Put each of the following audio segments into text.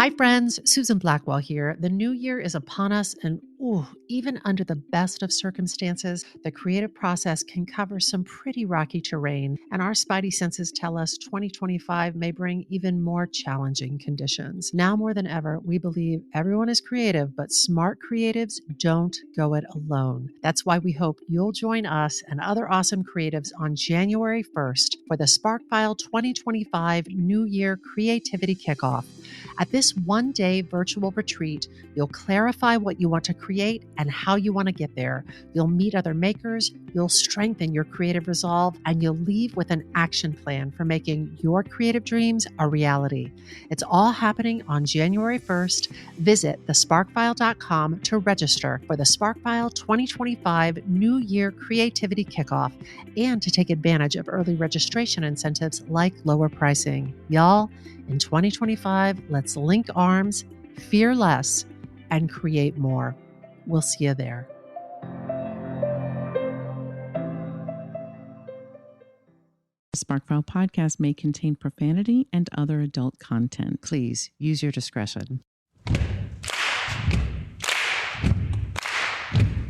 Hi, friends. Susan Blackwell here. The new year is upon us, and even under the best of circumstances, the creative process can cover some pretty rocky terrain, and our spidey senses tell us 2025 may bring even more challenging conditions. Now more than ever, we believe everyone is creative, but smart creatives don't go it alone. That's why we hope you'll join us and other awesome creatives on January 1st for the SparkFile 2025 New Year Creativity Kickoff. At this one-day virtual retreat, you'll clarify what you want to create and how you want to get there. You'll meet other makers, you'll strengthen your creative resolve, and you'll leave with an action plan for making your creative dreams a reality. It's all happening on January 1st. Visit thesparkfile.com to register for the SparkFile 2025 New Year Creativity Kickoff and to take advantage of early registration incentives like lower pricing. Y'all, in 2025, let's link arms, fear less, and create more. We'll see you there. The SparkFile podcast may contain profanity and other adult content. Please use your discretion.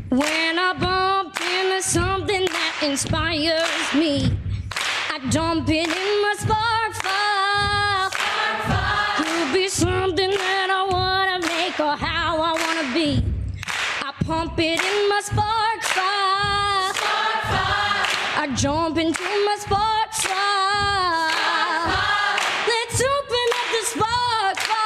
When I bump into something that inspires me, I dump it in my spark file. Could be something that I want to make or how I want to be. I pump it in my spark file. I jump into my spark file. Let's open up the spark file.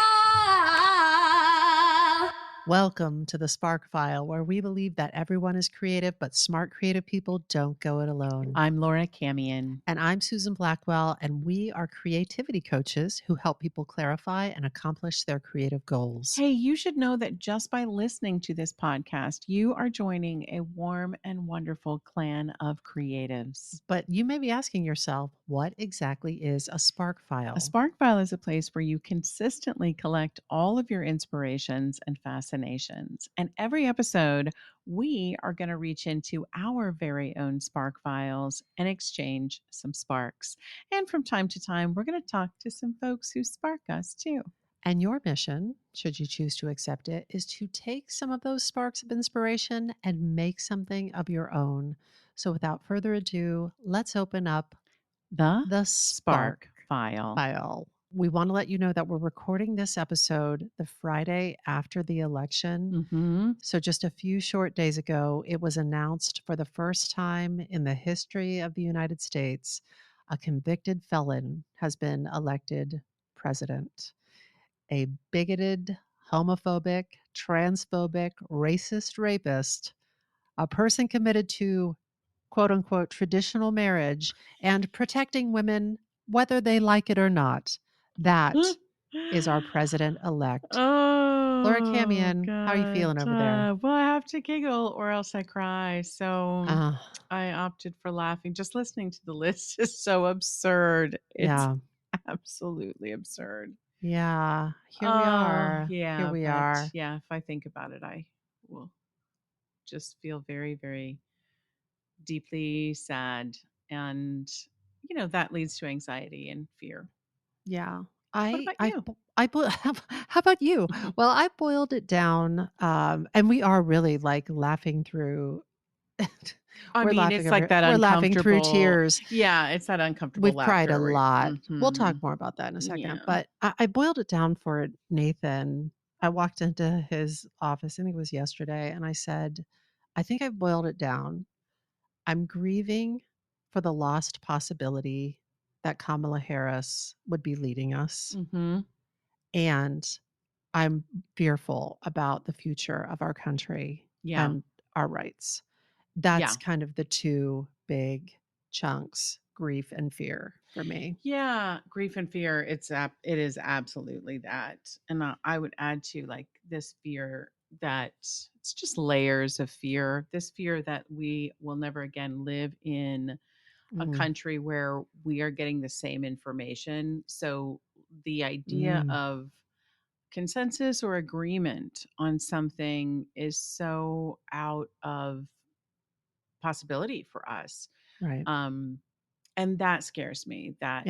Welcome to the Spark File, where we believe that everyone is creative, but smart creative people don't go it alone. I'm Laura Camion. And I'm Susan Blackwell, and we are creativity coaches who help people clarify and accomplish their creative goals. Hey, you should know that just by listening to this podcast, you are joining a warm and wonderful clan of creatives. But you may be asking yourself, what exactly is a Spark File? A Spark File is a place where you consistently collect all of your inspirations and fascinations. And every episode, we are going to reach into our very own Spark Files and exchange some sparks. And from time to time, we're going to talk to some folks who spark us too. And your mission, should you choose to accept it, is to take some of those sparks of inspiration and make something of your own. So without further ado, let's open up The Spark File. File. We want to let you know that we're recording this episode the Friday after the election. Mm-hmm. So just a few short days ago, it was announced for the first time in the history of the United States, a convicted felon has been elected president. A bigoted, homophobic, transphobic, racist rapist, a person committed to quote unquote traditional marriage and protecting women whether they like it or not. That is our president-elect. Oh, Laura Camion, how are you feeling over there? Well, I have to giggle or else I cry. So I opted for laughing. Just listening to the list is so absurd. It's Yeah. absolutely absurd. Yeah. Here we are. Yeah. Here we are. Yeah, if I think about it, I will just feel very, very deeply sad. And, that leads to anxiety and fear. Yeah. What about you? How about you? Well, I boiled it down, and we are really like laughing through. I mean, it's like that we're laughing through uncomfortable tears. Yeah, it's that uncomfortable We've laughter. cried a lot. We'll Mhm. talk more about that in a second. Yeah. But I boiled it down for Nathan. I walked into his office, I think it was yesterday, and I said, I think I've boiled it down. I'm grieving for the lost possibility that Kamala Harris would be leading us. Mm-hmm. And I'm fearful about the future of our country and our rights. That's kind of the two big chunks, grief and fear for me. Yeah, grief and fear. It is absolutely that. And I would add to like this fear that it's just layers of fear. This fear that we will never again live in a country where we are getting the same information. So the idea of consensus or agreement on something is so out of possibility for us. Right. And that scares me. That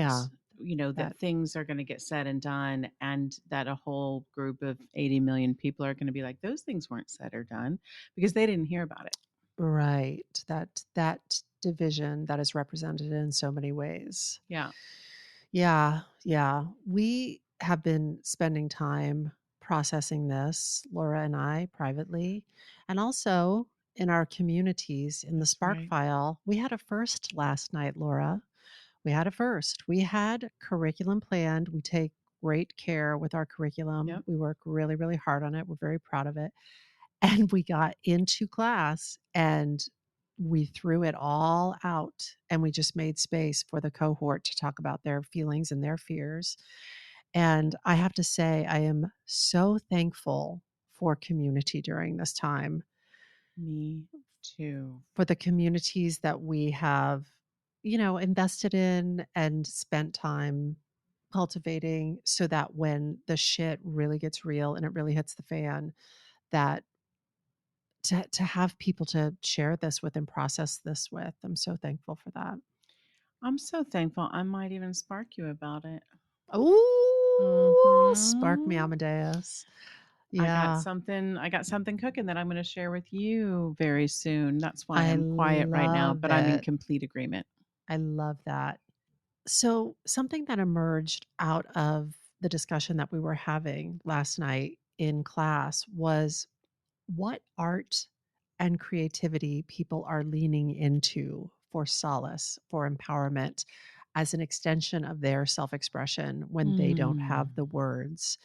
that That things are going to get said and done, and that a whole group of 80 million people are going to be like, those things weren't said or done because they didn't hear about it. right. That division that is represented in so many ways. Yeah. Yeah, yeah. We have been spending time processing this, Laura and I, privately, and also in our communities in the That's Spark right. File. We had a first last night, Laura. We had a first. We had curriculum planned. We take great care with our curriculum. Yep. We work really, really hard on it. We're very proud of it. And we got into class and we threw it all out and we just made space for the cohort to talk about their feelings and their fears. And I have to say, I am so thankful for community during this time, Me too. for the communities that we have, invested in and spent time cultivating so that when the shit really gets real and it really hits the fan, that to have people to share this with and process this with. I'm so thankful for that. I'm so thankful. I might even spark you about it. Ooh, spark me, Hmm. Amadeus. I got Yeah, something. I got something cooking that I'm going to share with you very soon. That's why I I'm quiet right now, love but I'm in it. complete agreement. I love that. So, something that emerged out of the discussion that we were having last night in class was what art and creativity people are leaning into for solace, for empowerment, as an extension of their self expression when they don't have Mm. the words.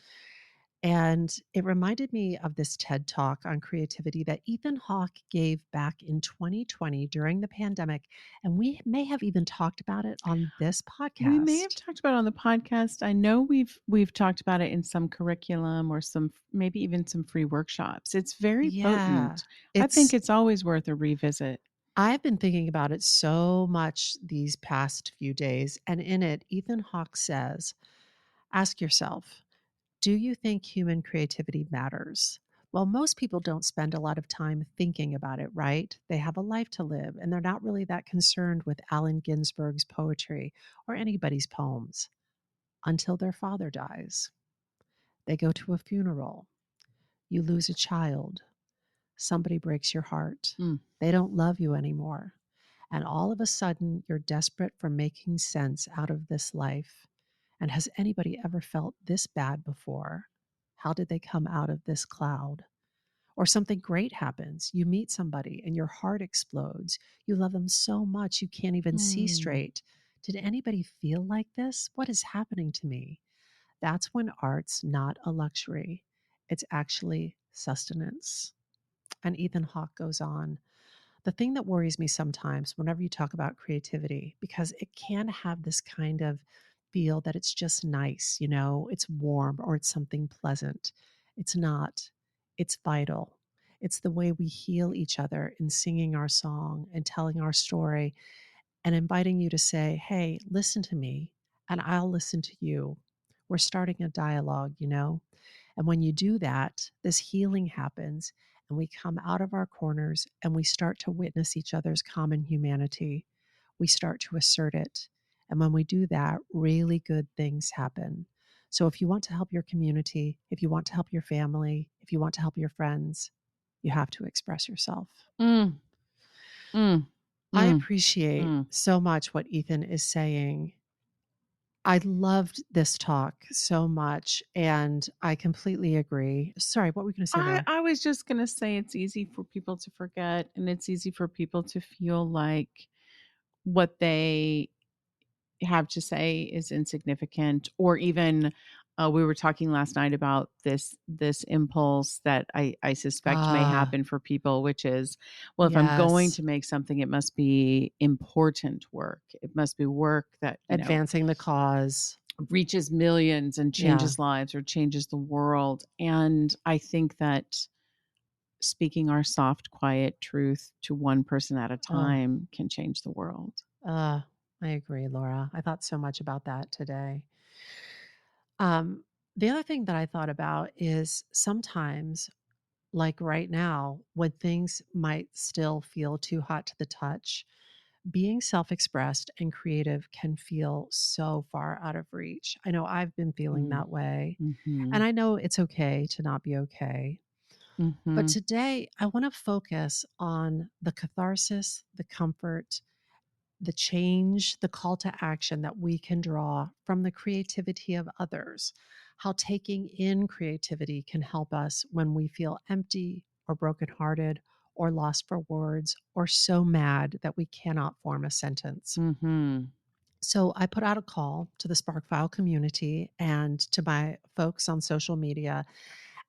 And it reminded me of this TED talk on creativity that Ethan Hawke gave back in 2020 during the pandemic. And we may have even talked about it on this We may have podcast. talked about it on the podcast. I know we've talked about it in some curriculum or some maybe even some free workshops. It's very Yeah, potent. I think it's, it's always worth a revisit. I've been thinking about it so much these past few days. And in it, Ethan Hawke says, ask yourself, do you think human creativity matters? Well, most people don't spend a lot of time thinking about it, right? They have a life to live, and they're not really that concerned with Allen Ginsberg's poetry or anybody's poems until their father dies. They go to a funeral. You lose a child. Somebody breaks your heart. Mm. They don't love you anymore. And all of a sudden, you're desperate for making sense out of this life. And has anybody ever felt this bad before? How did they come out of this cloud? Or something great happens. You meet somebody and your heart explodes. You love them so much you can't even see Mm. straight. Did anybody feel like this? What is happening to me? That's when art's not a luxury, it's actually sustenance. And Ethan Hawke goes on, the thing that worries me sometimes whenever you talk about creativity, because it can have this kind of feel that it's just nice, it's warm or it's something pleasant. It's not, it's vital. It's the way we heal each other in singing our song and telling our story and inviting you to say, hey, listen to me and I'll listen to you. We're starting a dialogue. And when you do that, this healing happens and we come out of our corners and we start to witness each other's common humanity. We start to assert it. And when we do that, really good things happen. So if you want to help your community, if you want to help your family, if you want to help your friends, you have to express yourself. Mm. Mm. I Mm. appreciate Mm. so much what Ethan is saying. I loved this talk so much, and I completely agree. Sorry, what were you going to say, I Laura? I was just gonna say it's easy for people to forget, and it's easy for people to feel like what they have to say is insignificant, or even we were talking last night about this impulse that I suspect may Ah, happen for people, which is, well, if I'm going yes. to make something, it must be important work. It must be work that Advancing the cause. reaches millions and Yeah. changes lives or changes the world. And I think that speaking our soft, quiet truth to one person at a Oh, time can change the world. uh, I agree, Laura. I thought so much about that today. Um, the other thing that I thought about is sometimes, like right now, when things might still feel too hot to the touch, Being self expressed and creative can feel so far out of reach. I know I've been feeling Mm. that way. Mhm. And I know it's okay to not be okay. But Mhm. today, I want to focus on the catharsis, the comfort, the change, the call to action that we can draw from the creativity of others. How taking in creativity can help us when we feel empty or brokenhearted or lost for words or so mad that we cannot form a sentence. Mhm. So I put out a call to the Sparkfile community and to my folks on social media,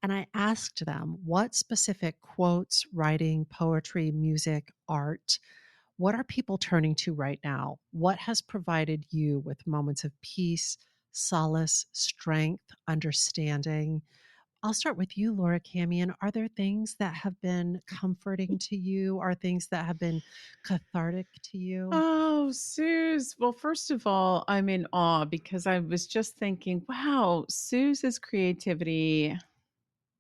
and I asked them what specific quotes, writing, poetry, music, art, what are people turning to right now? What has provided you with moments of peace, solace, strength, understanding? I'll start with you, Laura Camion. Are there things that have been comforting to you? Are things that have been cathartic to you? Oh, Suze. Well, first of all, I'm in awe because I was just thinking, wow, Suze's creativity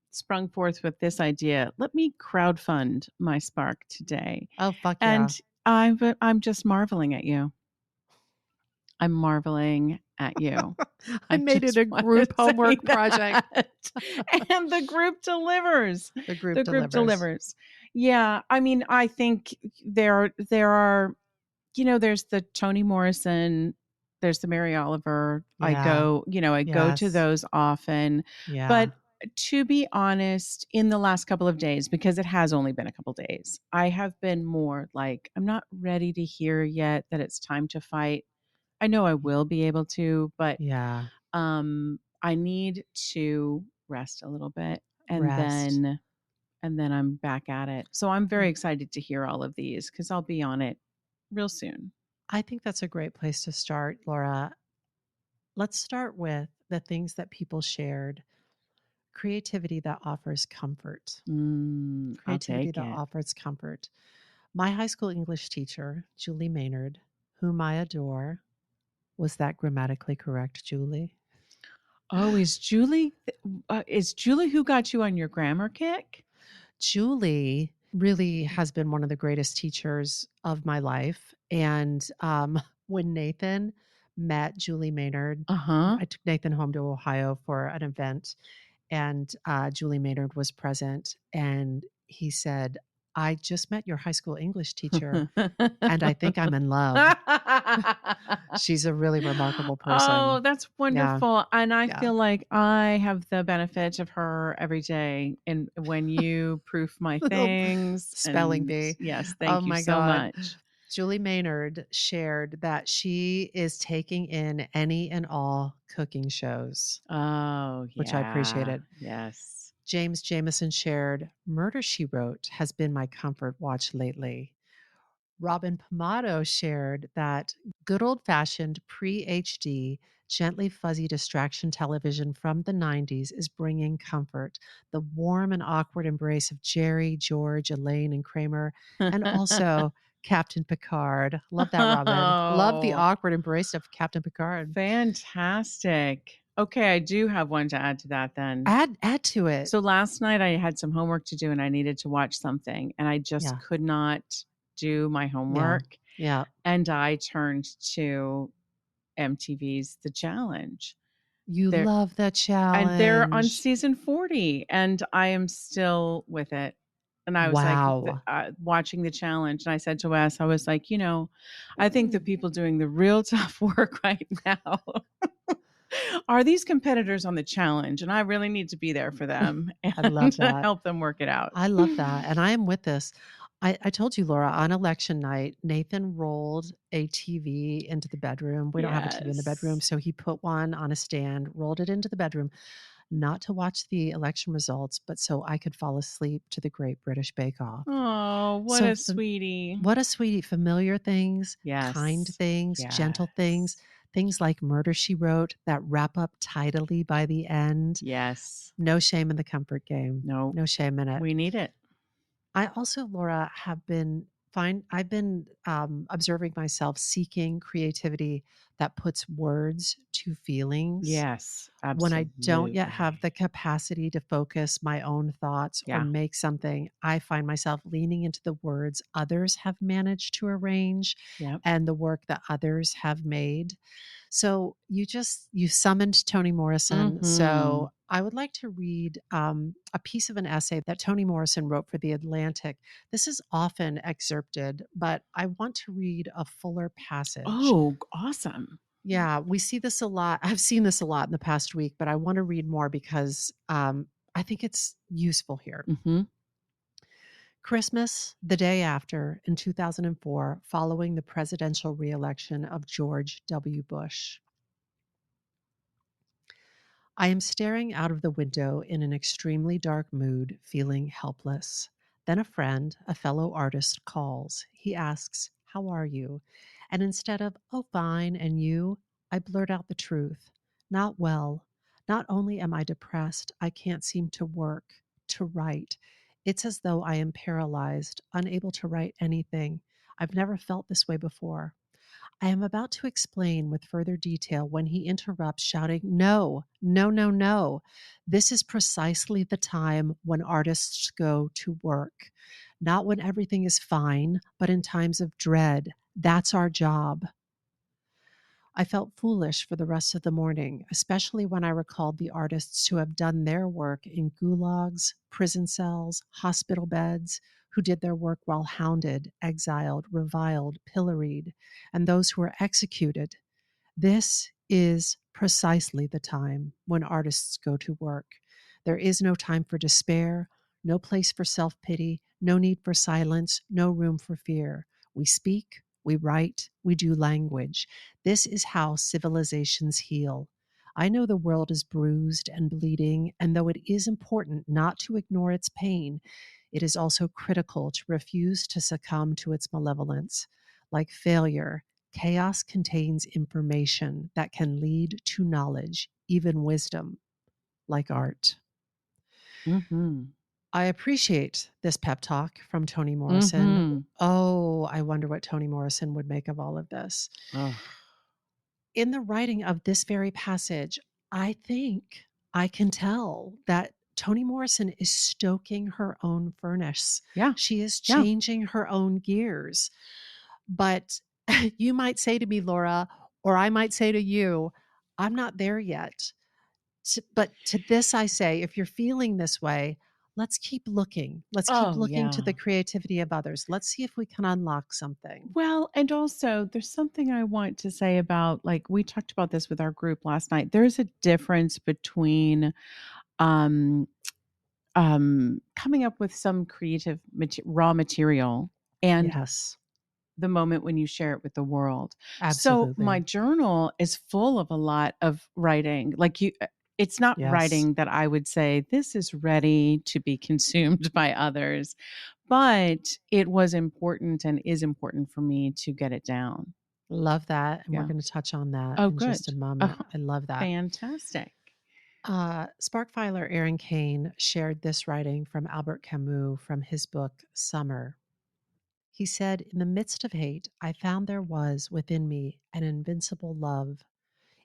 sprung forth with this idea. Let me crowdfund my spark today. Oh, fuck yeah. And I'm just marveling at you. I'm marveling at you. I I made it just a want to group say homework project. that. And the group delivers. The group The group delivers. delivers. Yeah, I mean, I think there are there's the Toni Morrison, there's the Mary Oliver. Yeah. I go to Yes. those often. Yeah. But to be honest, in the last couple of days, because it has only been a couple days, I have been more like, I'm not ready to hear yet that it's time to fight. I know I will be able to, but Yeah. I need to rest a little bit and Rest. then I'm back at it. So I'm very excited to hear all of these because I'll be on it real soon. I think that's a great place to start, Laura. Let's start with the things that people shared. Creativity that offers comfort. I'll Creativity take that it. offers comfort. My high school English teacher, Julie Maynard, whom I adore, was that grammatically correct, Julie? Oh, is Julie who got you on your grammar kick? Julie really has been one of the greatest teachers of my life. And when Nathan met Julie Maynard, Uh-huh. I took Nathan home to Ohio for an event, and Julie Maynard was present. And he said, I just met your high school English teacher, and I think I'm in love. She's a really remarkable Oh, person. that's Yeah. wonderful. And I Yeah. feel like I have the benefit of her every day. And when you proof my Little things, spelling and bee. yes, Oh thank you my so God. much. Julie Maynard shared that she is taking in any and all cooking shows, Oh, which I yeah. appreciated. Yes. James Jameson shared, Murder She Wrote has been my comfort watch lately. Robin Pomado shared that good old fashioned pre HD, gently fuzzy distraction television from the 90s is bringing comfort. The warm and awkward embrace of Jerry, George, Elaine, and Kramer, and also Captain Picard. Love that, Robin. Love the Oh, awkward embrace of Captain Picard. fantastic. Okay, I do have one to add to that then. Add to it. So last night I had some homework to do and I needed to watch something and I just Yeah. could not do my Yeah. homework. Yeah. And I turned to MTV's The Challenge. You They're love the and they're on challenge. season 40 and I am still with it. And I was like Wow. watching the challenge and I said to Wes, I was like, I think the people doing the real tough work right now are these competitors on the challenge, and I really need to be there for them I love and that. help them work it out. I love that. And I am with this. I told you, Laura, on election night, Nathan rolled a TV into the bedroom. We don't have a TV in the bedroom. Yes. So he put one on a stand, rolled it into the bedroom, not to watch the election results, but so I could fall asleep to the Great British Bake Off. Oh, what So, a sweetie. what a sweetie. Familiar things, kind Yes. things, gentle things, things like Murder She Wrote that wrap up tidily by the end. Yes. No shame in the comfort game. No. No shame in it. We need it. I also, Laura, have been I've been observing myself seeking creativity that puts words to feelings. Yes, When I don't yet have absolutely. the capacity to focus my own thoughts or Yeah. make something, I find myself leaning into the words others have managed to arrange Yep. and the work that others have made. So you summoned Toni Morrison. Mhm. So I would like to read a piece of an essay that Toni Morrison wrote for The Atlantic. This is often excerpted, but I want to read a fuller passage. Oh, awesome. Yeah, we see this a lot. I've seen this a lot in the past week, but I want to read more because I think it's useful here. Mhm. Christmas, the day after, in 2004, following the presidential reelection of George W. Bush. I am staring out of the window in an extremely dark mood, feeling helpless. Then a friend, a fellow artist, calls. He asks, "How are you?" And instead of, "Oh, fine, and you?" I blurt out the truth. Not well. Not only am I depressed, I can't seem to work, to write. It's as though I am paralyzed, unable to write anything. I've never felt this way before. I am about to explain with further detail when he interrupts, shouting, "No, no, no, no. This is precisely the time when artists go to work. Not when everything is fine, but in times of dread. That's our job." I felt foolish for the rest of the morning, especially when I recalled the artists who have done their work in gulags, prison cells, hospital beds, who did their work while hounded, exiled, reviled, pilloried, and those who were executed. This is precisely the time when artists go to work. There is no time for despair, no place for self pity, no need for silence, no room for fear. We speak, we write, we do language. This is how civilizations heal. I know the world is bruised and bleeding, and though it is important not to ignore its pain, it is also critical to refuse to succumb to its malevolence. Like failure, chaos contains information that can lead to knowledge, even wisdom, like art. Mhm. I appreciate this pep talk from Toni Morrison. Mhm. Oh, I wonder what Toni Morrison would make of all of this. Oh. In the writing of this very passage, I think I can tell that Toni Morrison is stoking her own furnace. Yeah. She is Yeah. changing her own gears. But you might say to me, Laura, or I might say to you, I'm not there yet. But to this, I say, if you're feeling this way, let's keep looking. Let's keep Oh, looking to yeah. the creativity of others. Let's see if we can unlock something. Well, and also there's something I want to say about, like, we talked about this with our group last night. There's a difference between um coming up with some creative raw material and Yes, the moment when you share it with the world. So my absolutely. journal is full of a lot of writing. Like, it's not Yes. writing that I would say this is ready to be consumed by others, but it was important and is important for me to get it down. Love that. And we're Yeah. going to touch on that Oh, in just good. a moment. I love that. Fantastic. Sparkfiler Aaron Kane shared this writing from Albert Camus from his book Summer. He said, "In the midst of hate, I found there was within me an invincible love.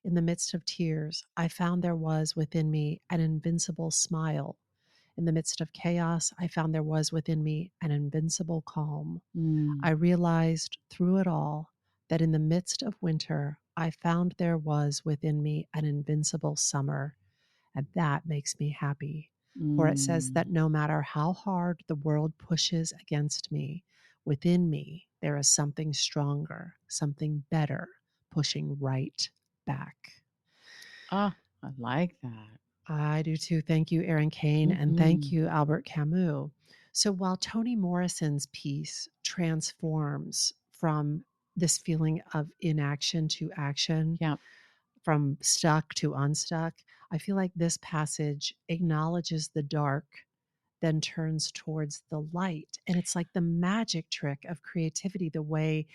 In the midst of tears, I found there was within me an invincible smile. In the midst of chaos, I found there was within me an invincible calm. I Mm, realized through it all that in the midst of winter, I found there was within me an invincible summer, and that makes me happy. For it says mm, that no matter how hard the world pushes against me, within me there is something stronger, something better, pushing right back." oh, I like that. I do too. Thank you, Aaron Kane, and thank Mhm. you, Albert Camus. So while Toni Morrison's piece transforms from this feeling of inaction to action, Yeah. from stuck to unstuck, I feel like this passage acknowledges the dark, then turns towards the light. And it's like the magic trick of creativity, the way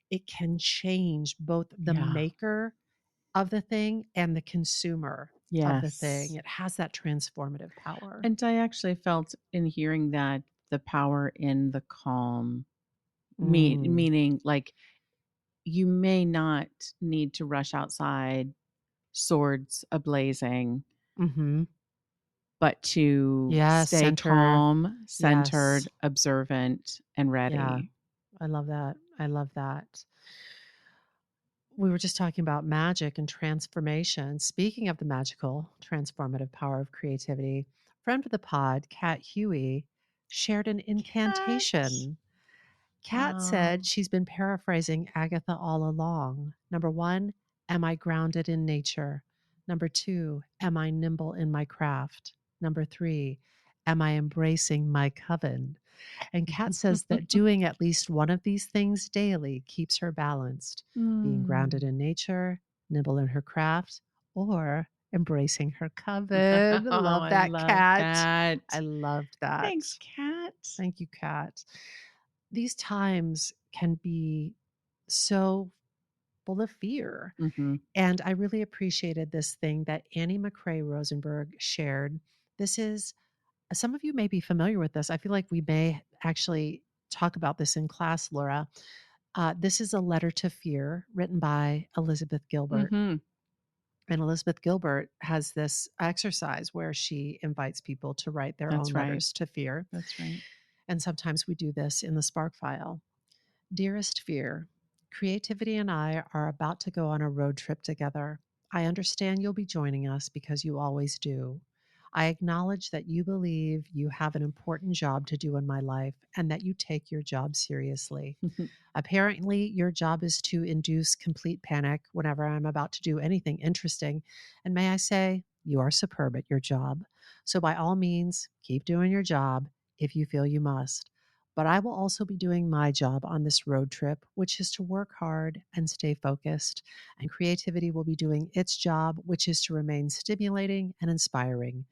it can change both the Yeah. maker of the thing and the consumer of the thing. Yes. It has that transformative power. And I actually felt in hearing that the power in the calm Mm. Meaning, like, you may not need to rush outside, swords ablazing, Mhm. but to Yes, stay center. calm, Yes. centered, observant, and Yeah. ready. I love that. I love that. We were just talking about magic and transformation. Speaking of the magical, transformative power of creativity, friend of the pod, Kat Huey, shared an Cat. incantation. Kat said Oh. she's been paraphrasing Agatha all along. Number one, am I grounded in nature? Number two, am I nimble in my craft? Number three, am I embracing my coven? And Kat says that doing at least one of these things daily keeps her balanced, being grounded Mm. in nature, nimble in her craft, or embracing her coven. Oh, Love I that, love Kat. I that. loved that. Thanks, Cat. Thank you, Kat. These times can be so full of fear. Hmm. And I really appreciated this thing that Annie McCrae Rosenberg shared. This is, some of you may be familiar with this. I feel like we may actually talk about this in class, Laura. This is a letter to fear written by Elizabeth Gilbert. Hmm. And Elizabeth Gilbert has this exercise where she invites people to write their own That's right. letters to fear. That's right. And sometimes we do this in the Spark file. Dearest Fear, creativity and I are about to go on a road trip together. I understand you'll be joining us because you always do. I acknowledge that you believe you have an important job to do in my life and that you take your job seriously. Apparently, your job is to induce complete panic whenever I'm about to do anything interesting. And may I say, you are superb at your job. So, by all means, keep doing your job if you feel you must. But I will also be doing my job on this road trip, which is to work hard and stay focused. And creativity will be doing its job, which is to remain stimulating and inspiring.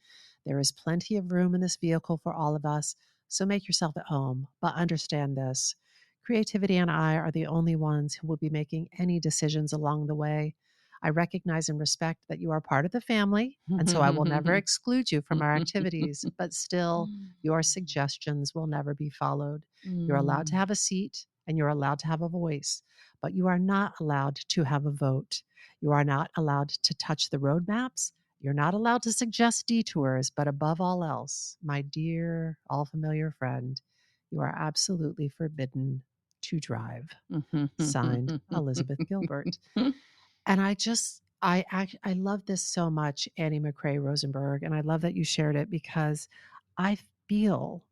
There is plenty of room in this vehicle for all of us, so make yourself at home. But understand this: creativity and I are the only ones who will be making any decisions along the way. I recognize and respect that you are part of the family, and so I will never exclude you from our activities, but still, your suggestions will never be followed. You're allowed to Mm. have a seat and you're allowed to have a voice, but you are not allowed to have a vote. You are not allowed to touch the roadmaps. You're not allowed to suggest detours, but above all else, my dear, all familiar friend, you are absolutely forbidden to drive. Signed, Elizabeth Gilbert. And I love this so much, Annie McCrae Rosenberg, and I love that you shared it because I feel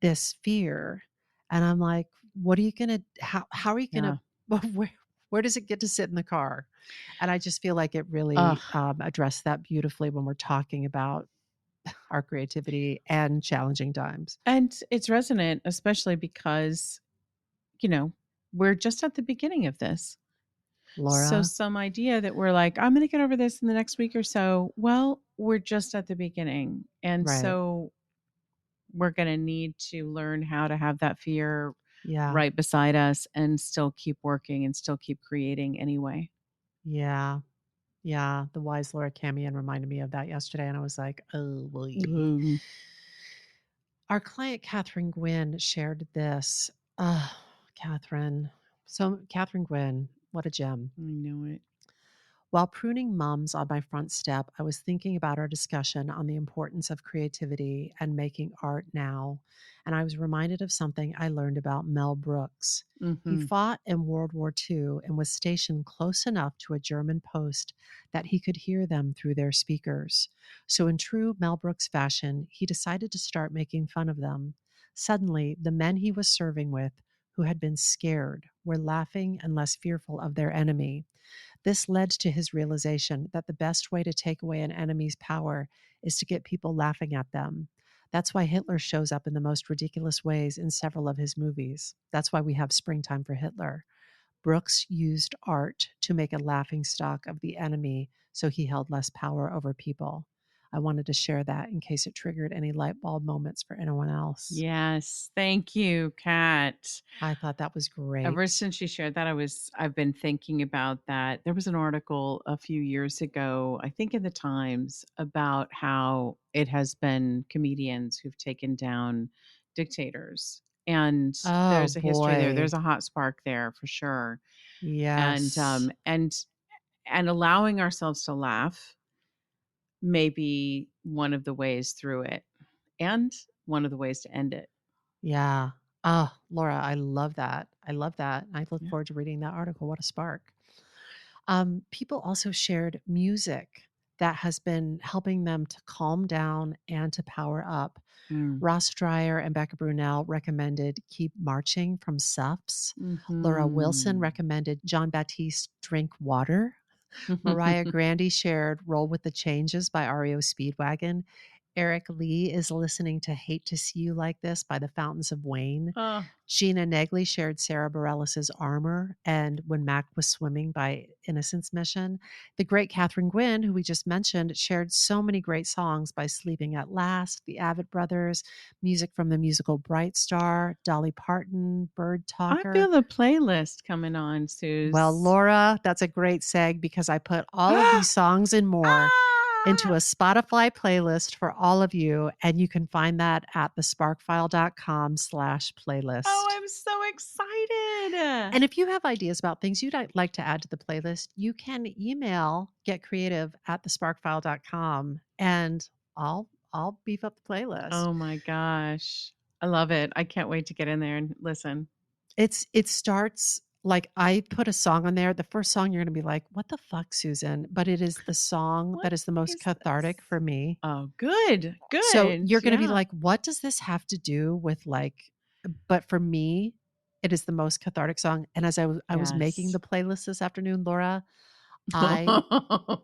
this fear, and I'm like, what are you gonna? How are you Yeah. gonna? Where does it get to sit in the car? And I just feel like it Ugh. really addressed that beautifully when we're talking about our creativity and challenging times. And it's resonant, especially because, you know, we're just at the beginning of this. So, Laura, some idea that we're like, I'm going to get over this in the next week or so. Well, we're just at the beginning. And right? so, we're going to need to learn how to have that fear Yeah, right beside us and still keep working and still keep creating anyway. yeah. Yeah, the wise Laura Camion reminded me of that yesterday, and I was like, oh, boy. Mm. Our client, Catherine Gwynn, shared this. Oh, Catherine. So, Catherine Gwynn, what a gem. I know it. While pruning mums on my front step, I was thinking about our discussion on the importance of creativity and making art now. And I was reminded of something I learned about Mel Brooks. He Hmm. fought in World War II and was stationed close enough to a German post that he could hear them through their speakers. So, in true Mel Brooks fashion, he decided to start making fun of them. Suddenly, the men he was serving with, who had been scared, were laughing and less fearful of their enemy. This led to his realization that the best way to take away an enemy's power is to get people laughing at them. That's why Hitler shows up in the most ridiculous ways in several of his movies. That's why we have Springtime for Hitler. Brooks used art to make a laughing stock of the enemy so he held less power over people. I wanted to share that in case it triggered any light bulb moments for anyone else. Yes. Thank you, Kat. I thought that was Ever great. since you shared that, I've been thinking about that. There was an article a few years ago, I think in the Times, about how it has been comedians who've taken down dictators. and Oh, there's a history there. boy. There's a hot spark there for sure. And Yes. and allowing ourselves to laugh may be one of the ways through it, and one of the ways to end it. Yeah. Oh, Laura, I love that. I love that. I look Yeah. forward to reading that article. What a spark. People also shared music that has been helping them to calm down and to power up. Mm. Ross Dreyer and Becca Brunel recommended Keep Marching from Suffs. Laura Wilson Mhm. recommended John Baptiste Drink Water. Mariah Grande shared Roll with the Changes by REO Speedwagon. Eric Lee is listening to Hate to See You Like This by the Fountains of Wayne. Oh, Gina Negley shared Sarah Bareilles' Armor and When Mac Was Swimming by Innocence Mission. The great Catherine Gwynn, who we just mentioned, shared so many great songs by Sleeping at Last, the Avett Brothers, music from the musical Bright Star, Dolly Parton, Bird I Talker. feel the playlist coming on, Suze. Well, Laura, that's a great seg because I put all of these songs and more into a Spotify playlist for all of you. And you can find that at thesparkfile.com/playlist. Oh, I'm so excited. And if you have ideas about things you'd like to add to the playlist, you can email getcreative@thesparkfile.com and I'll beef up the playlist. Oh my gosh. I love it. I can't wait to get in there and listen. It starts like I put a song on there. The first song you're going to be like, "What the fuck, Susan?" But it is the song What that is the most is cathartic this? for me. Oh, good. Good. So you're going to be Yeah. like, "What does this have to do with like?" But for me, it is the most cathartic song. And as I was making Yes. the playlist this afternoon, Laura, I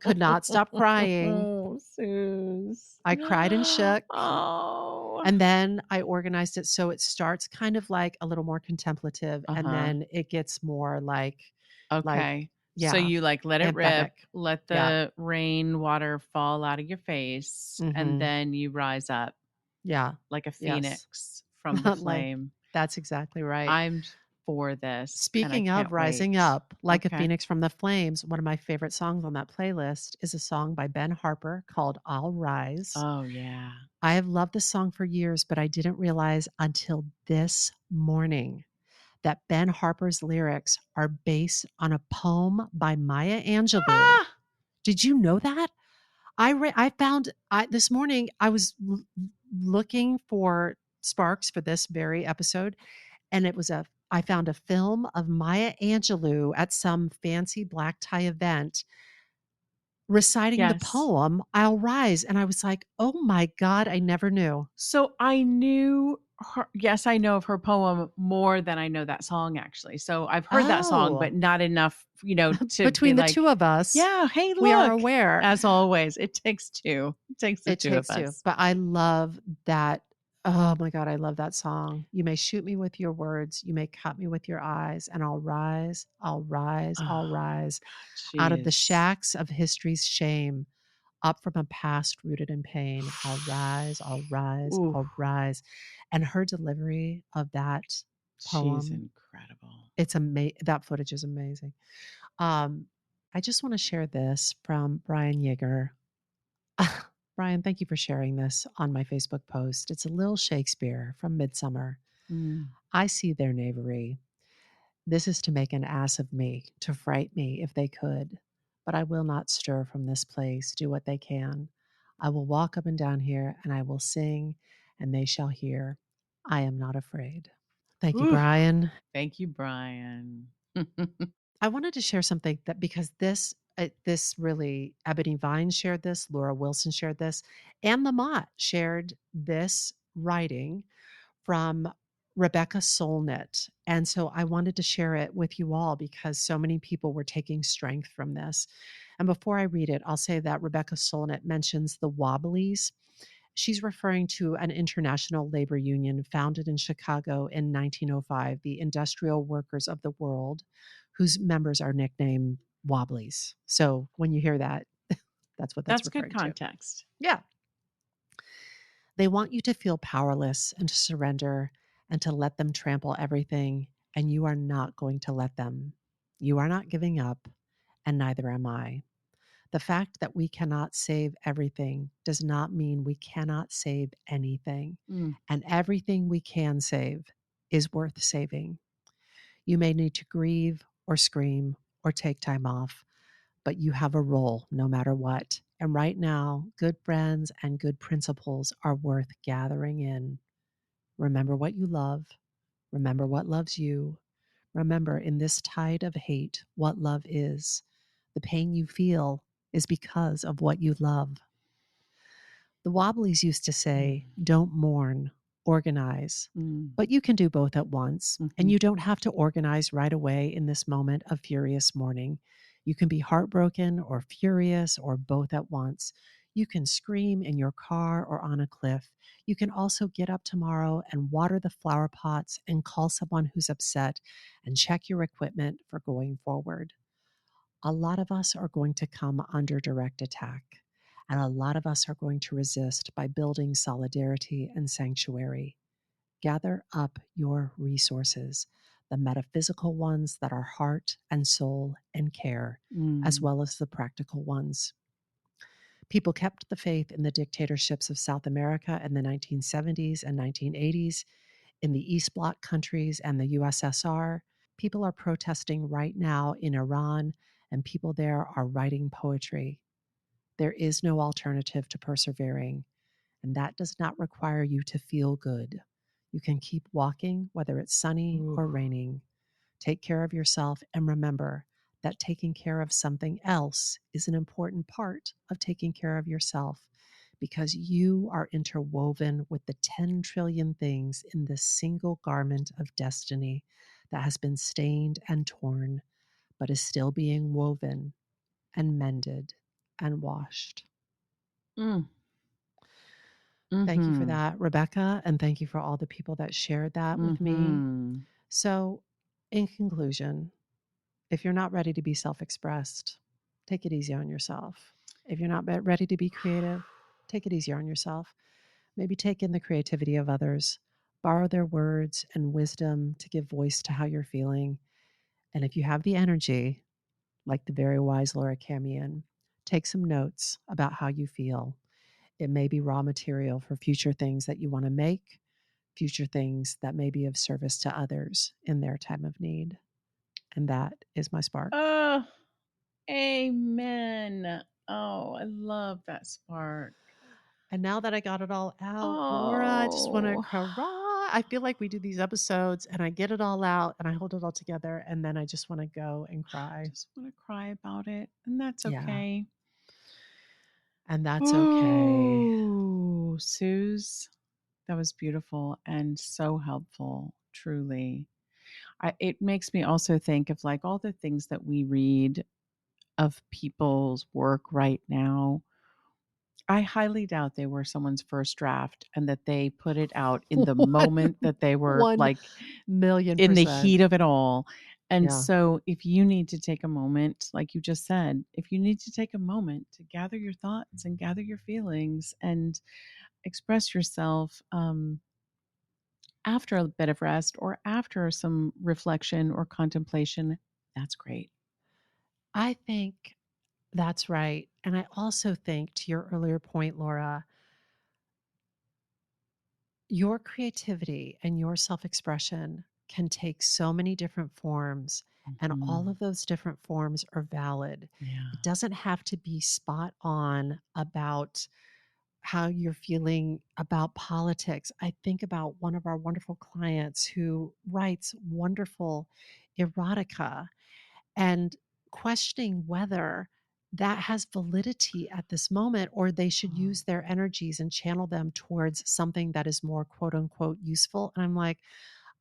could not stop crying. Oh, Suze. I cried and shook. Oh. And then I organized it so it starts kind of like a little more contemplative, and Uh-huh. then it gets more like Okay. So yeah, you like let it rip, empathetic. let Yeah. the rain water fall out of your face, and Mhm. then you rise up Yeah. like a Yes. phoenix from the Like flame. that's exactly right. I'm for this, and I Speaking can't of rising wait. up, like a Okay. phoenix from the flames, one of my favorite songs on that playlist is a song by Ben Harper called I'll Rise. Oh yeah. I have loved this song for years, but I didn't realize until this morning that Ben Harper's lyrics are based on a poem by Maya Angelou. Ah! Did you know that? This morning I was looking for sparks for this very episode, and I found a film of Maya Angelou at some fancy black tie event reciting the Yes. poem I'll Rise, and I was like, "Oh my god, I never knew." So I knew her. Yes, I know of her poem more than I know that song, actually. So I've heard that song, Oh. but not enough, to Between be the like, two of us, yeah, hey, look. we are aware. As always, it takes two. It takes the It two takes of two. us. But I love that. Oh my God, I love that song. You may shoot me with your words, you may cut me with your eyes, and I'll rise, I'll rise, I'll Oh, rise God, out of the she is- shacks of history's shame, up from a past rooted in pain. I'll rise, I'll rise, Ooh, I'll rise. And her delivery of that she's poem, incredible. it's that footage is amazing. I just want to share this from Brian Yeager. Brian, thank you for sharing this on my Facebook post. It's a little Shakespeare from Midsummer. Mm. I see their knavery. This is to make an ass of me, to fright me if they could. But I will not stir from this place, do what they can. I will walk up and down here, and I will sing, and they shall hear. I am not afraid. Thank you, Ooh, Brian. thank you, Brian. I wanted to share something that because this really Ebony Vine shared this, Laura Wilson shared this, and Lamont shared this writing from Rebecca Solnit. And so I wanted to share it with you all because so many people were taking strength from this. And before I read it, I'll say that Rebecca Solnit mentions the Wobblies. She's referring to an international labor union founded in Chicago in 1905, the Industrial Workers of the World, whose members are nicknamed Wobblies. So when you hear that, that's what that's Good referring to. context. Yeah. They want you to feel powerless and to surrender and to let them trample everything, and you are not going to let them. You are not giving up, and neither am I. The fact that we cannot save everything does not mean we cannot save anything. Mm. And everything we can save is worth saving. You may need to grieve or scream or take time off, but you have a role no matter what. And right now, good friends and good principles are worth gathering in. Remember what you love. Remember what loves you. Remember, in this tide of hate, what love is. The pain you feel is because of what you love. The Wobblies used to say, don't mourn, organize. Mm. But you can do both at once, and Mhm. you don't have to organize right away in this moment of furious mourning. You can be heartbroken or furious or both at once. You can scream in your car or on a cliff. You can also get up tomorrow and water the flower pots and call someone who's upset and check your equipment for going forward. A lot of us are going to come under direct attack, and a lot of us are going to resist by building solidarity and sanctuary. Gather up your resources, the metaphysical ones that are heart and soul and care, as Mm. well as the practical ones. People kept the faith in the dictatorships of South America in the 1970s and 1980s, in the East Bloc countries and the USSR. People are protesting right now in Iran, and people there are writing poetry. There is no alternative to persevering, and that does not require you to feel good. You can keep walking, whether it's sunny Ooh. or raining. Take care of yourself, and remember that taking care of something else is an important part of taking care of yourself, because you are interwoven with the 10 trillion things in this single garment of destiny that has been stained and torn, but is still being woven and mended and washed. Mm. Thank you for Mhm. that, Rebecca, and thank you for all the people that shared that with me. Mhm. So, in conclusion, if you're not ready to be self expressed, take it easy on yourself. If you're not ready to be creative, take it easier on yourself. Maybe take in the creativity of others, borrow their words and wisdom to give voice to how you're feeling. And if you have the energy, like the very wise Laura Camion, take some notes about how you feel. It may be raw material for future things that you want to make, future things that may be of service to others in their time of need. And that is my spark. Oh, amen. Oh, I love that spark. And now that I got it all out, Laura, I just want to Oh, cry. I feel like we do these episodes and I get it all out and I hold it all together and then I just want to go and cry. just want to cry about it, and that's Yeah. okay. And that's okay. Oh, Suze, that was beautiful and so helpful, truly. It makes me also think of like all the things that we read of people's work right now. I highly doubt they were someone's first draft and that they put it out in the moment that they were One like million in the percent. heat of it all. And Yeah. so, if you need to take a moment, like you just said, if you need to take a moment to gather your thoughts and gather your feelings and express yourself after a bit of rest or after some reflection or contemplation, that's great. I think that's right. And I also think, to your earlier point, Laura, your creativity and your self expression can take so many different forms, and all Mhm. of those different forms are valid. Yeah. It doesn't have to be spot on about how you're feeling about politics. I think about one of our wonderful clients who writes wonderful erotica and questioning whether that has validity at this moment or they should Oh, use their energies and channel them towards something that is more quote unquote useful. And I'm like,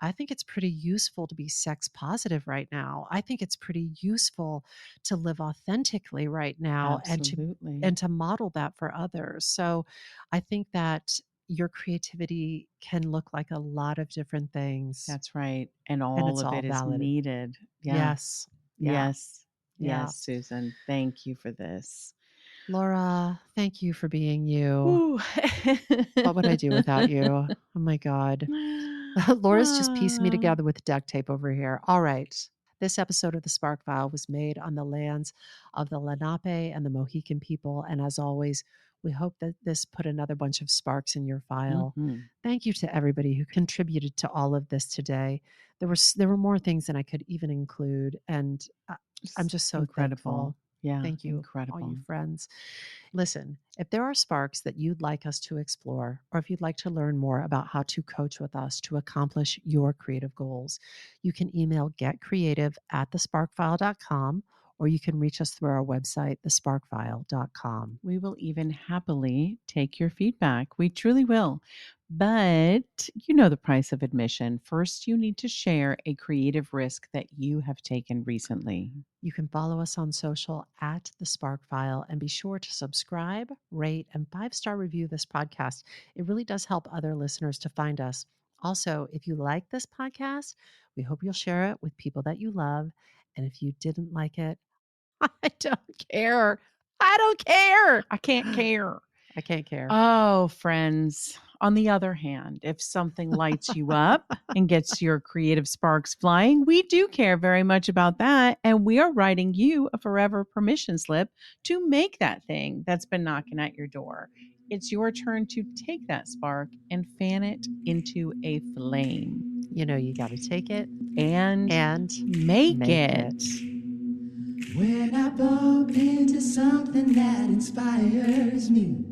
I think it's pretty useful to be sex positive right now. I think it's pretty useful to live authentically right now absolutely. and to model that for others. So I think that your creativity can look like a lot of different things That's right. And and all it's of all it is valid. needed. Yeah. Yes. Yeah. Yes. Yeah. Yes, Susan. Thank you for this. Laura, thank you for being you. Ooh. What would I do without you? Oh my God. Laura's just pieced me Ah, together with duct tape over here. All right. This episode of the Spark File was made on the lands of the Lenape and the Mohican people. And as always, We hope that this put another bunch of sparks in your file. Mhm. Thank you to everybody who contributed to all of this today. There were more things than I could even include, and I'm just so Incredible. thankful. Yeah, Thank you, all you incredible. friends. Listen, if there are sparks that you'd like us to explore, or if you'd like to learn more about how to coach with us to accomplish your creative goals, you can email getcreative@thesparkfile.com, or you can reach us through our website, thesparkfile.com. We will even happily take your feedback. We truly will. But you know the price of admission. First, you need to share a creative risk that you have taken recently. You can follow us on social at The Spark File, and be sure to subscribe, rate, and 5-star review this podcast. It really does help other listeners to find us. Also, if you like this podcast, we hope you'll share it with people that you love. And if you didn't like it, I don't care. I don't care. I can't care. I can't care. Oh, friends. On the other hand, if something lights you up and gets your creative sparks flying, we do care very much about that. And we are writing you a forever permission slip to make that thing that's been knocking at your door. It's your turn to take that spark and fan it into a flame. You know, you got to take it And make it. When I bump into something that inspires me,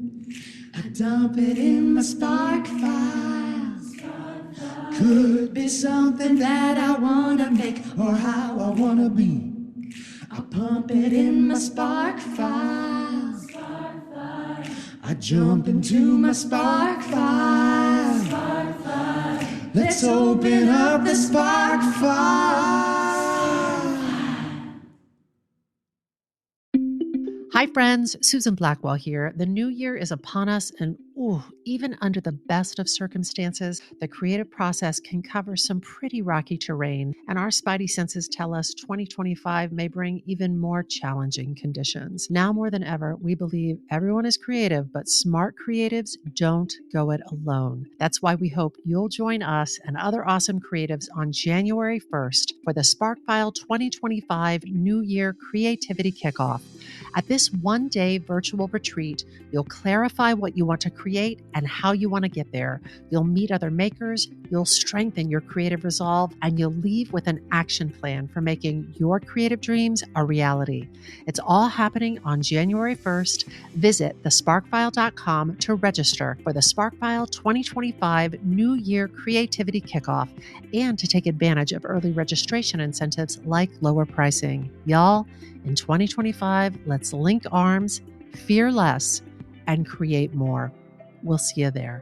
I dump it in my spark file. Could be something that I wanna make or how I wanna be. I pump it in my spark file. I jump into my spark file. Let's open up the spark file. Hi, friends. Susan Blackwell here. The new year is upon us, and even under the best of circumstances, the creative process can cover some pretty rocky terrain, and our spidey senses tell us 2025 may bring even more challenging conditions. Now more than ever, we believe everyone is creative, but smart creatives don't go it alone. That's why we hope you'll join us and other awesome creatives on January 1st for the SparkFile 2025 New Year Creativity Kickoff. At this one-day virtual retreat, you'll clarify what you want to create and how you want to get there. You'll meet other makers, you'll strengthen your creative resolve, and you'll leave with an action plan for making your creative dreams a reality. It's all happening on January 1st. Visit thesparkfile.com to register for the SparkFile 2025 New Year Creativity Kickoff and to take advantage of early registration incentives like lower pricing. Y'all, in 2025, let's link arms, fear less, and create more. We'll see you there.